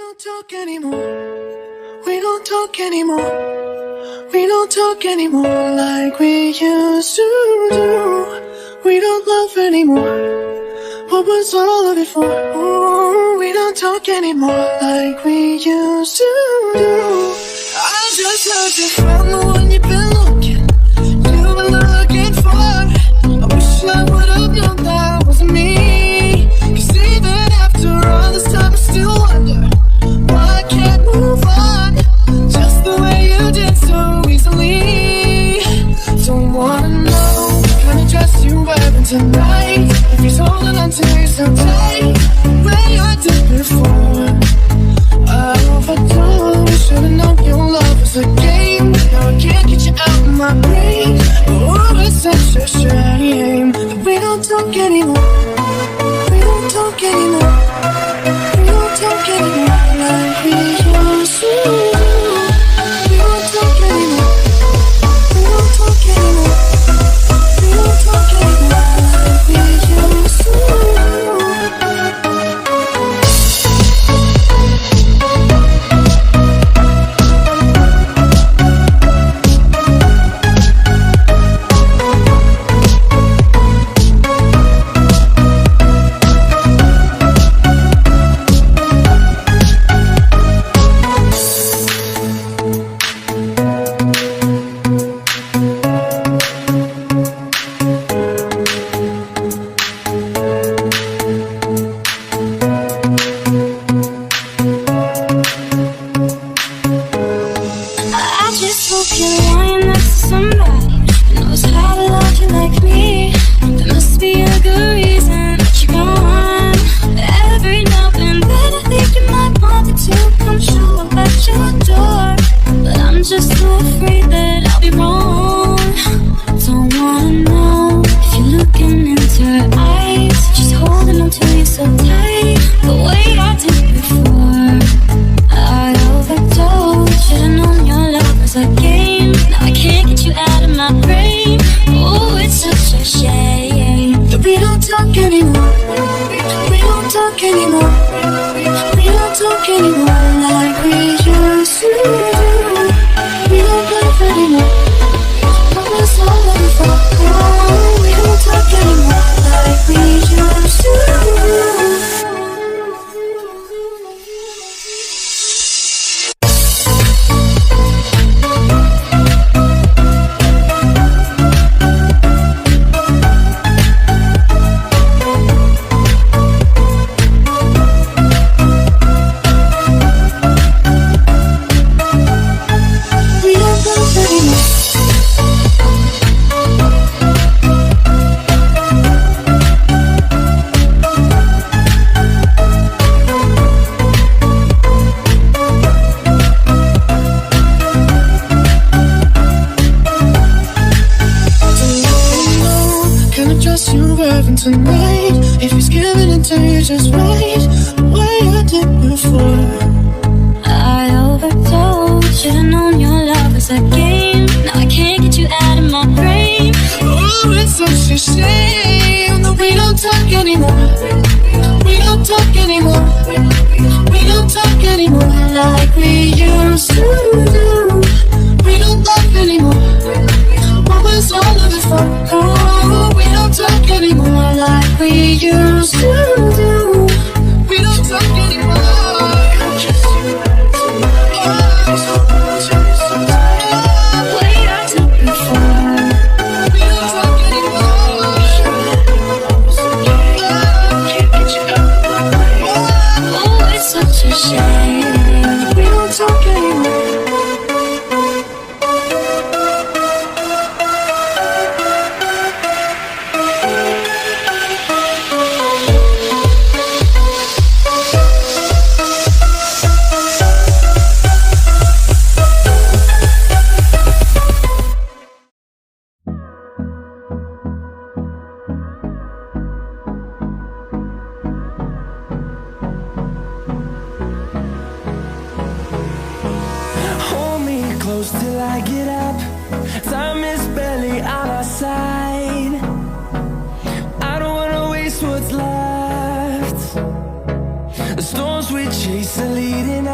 don't talk anymore. We don't talk anymore. We don't talk anymore like we used to do. We don't love anymore. What was all of it for? Ooh, we don't talk anymore like we used to do. I just heard you found the one you've been looking. You've been looking for. I wish I would've known that wasn't me. 'Cause even after all this time I still wonder why I can't move on just the way you did so easily. Don't wanna know what kind of dress you're wearing tonight, if he's holding on to you so tight the way I did before. I overdosed, should've known your love was a game. Now I can't get you out of my brain. Oh, it's such a shame that we don't talk anymore. We don't talk anymore. We don't talk anymore like we used to. We don't talk anymore. We don't talk anymore. We don't talk anymore like we used to. Tonight, if he's giving it to you just right, the way I did before. I overdosed, should've known your love was a game. Now I can't get you out of my brain. Oh, it's such a shame that we don't talk anymore. We don't talk anymore. We don't talk anymore like we used to do. We don't love anymore. What was all of it for? Oh, we don't talk anymore like we used to do. We don't talk anymore. Way I took before. We don't talk anymore. Can't get you out. Oh, it's such a shame. We don't talk anymore. Close till I get up. Time is barely on our side. I don't wanna waste what's left. The storms we chase are leading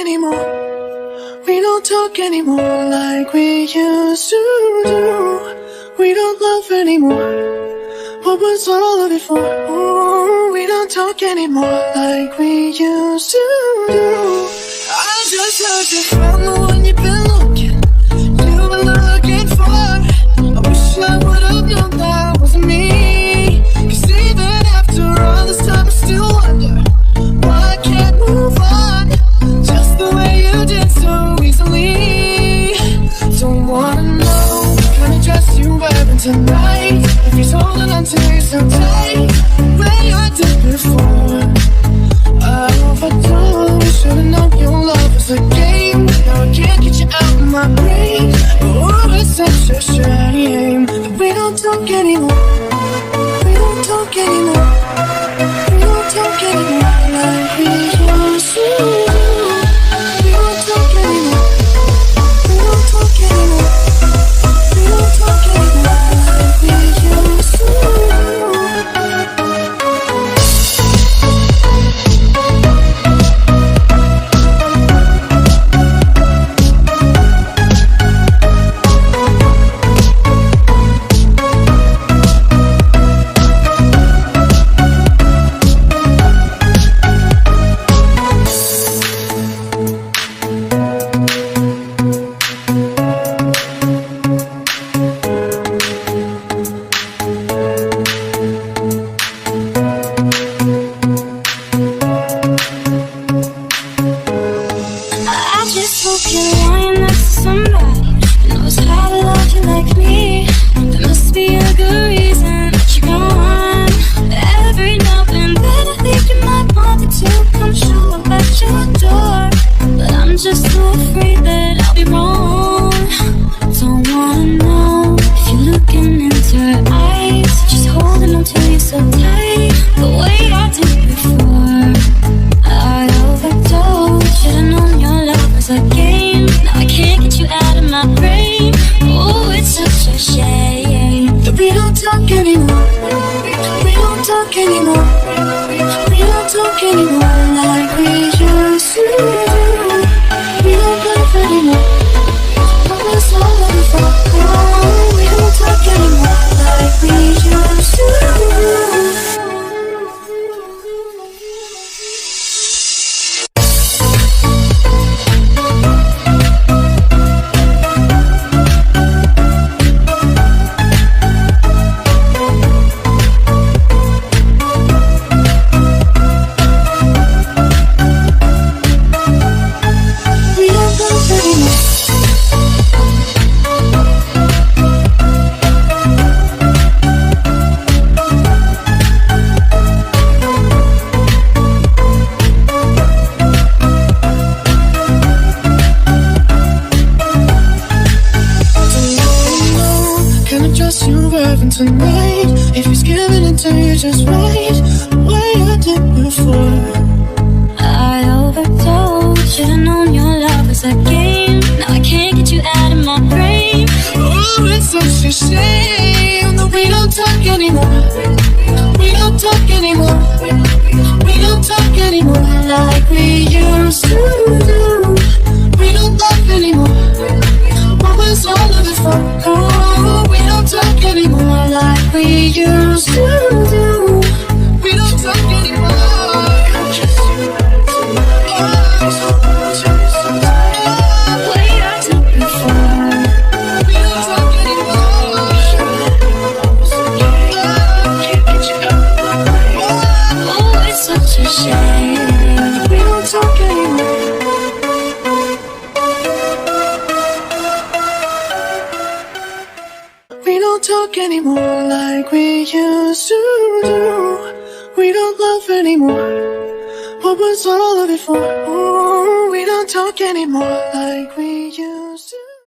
anymore. We don't talk anymore like we used to do. We don't love anymore. What was all of it for? Ooh, we don't talk anymore like we used to do. I just heard you found the one you've been looking for. I wish I would've known that wasn't me. 'Cause even after all this time I still wonder why I can't move on just the way you did so easily. Don't wanna know what kind of dress you're wearing tonight, if he's holding on to you so tight the way I did before. I overdosed, should've known your love was a game. Now I can't get you out of my brain. Oh, it's such a shame that we don't talk anymore. We don't talk anymore. We don't talk anymore like we used to. We don't talk anymore. We don't talk anymore. We don't talk anymore like we used to. I just hope you're lying next to somebody who knows how to love you like me. There must be a good reason that you're gone. Every now and then I think you might want me to come show up at your door, but I'm just so afraid that I'll be wrong. Don't wanna know if you're looking into her eyes. She's holding on to you so tight the way I did before. I overdosed, should've known your love was a game. Now I can't get you out of my brain. Oh, it's such a shame That we don't talk anymore. We don't talk anymore. We don't talk anymore like we used to do. We don't love anymore. What was all of it for? Oh, we don't talk anymore like we used to do. Tonight, if he's giving it to you just right, the way I did before. I overdosed, should've known your love was a game. Now I can't get you out of my brain. Oh, it's such a shame that we don't talk anymore. We don't talk anymore. We don't talk anymore like we used to do. We don't love anymore. What was all of it for? Oh, we don't talk anymore like we used to do. We don't talk anymore. Way I did before. We don't talk anymore. Oh, it's such a shame. We don't talk anymore. We don't talk anymore like we used to do. We don't love anymore. What was all of it for? Ooh, we don't talk anymore like we used to.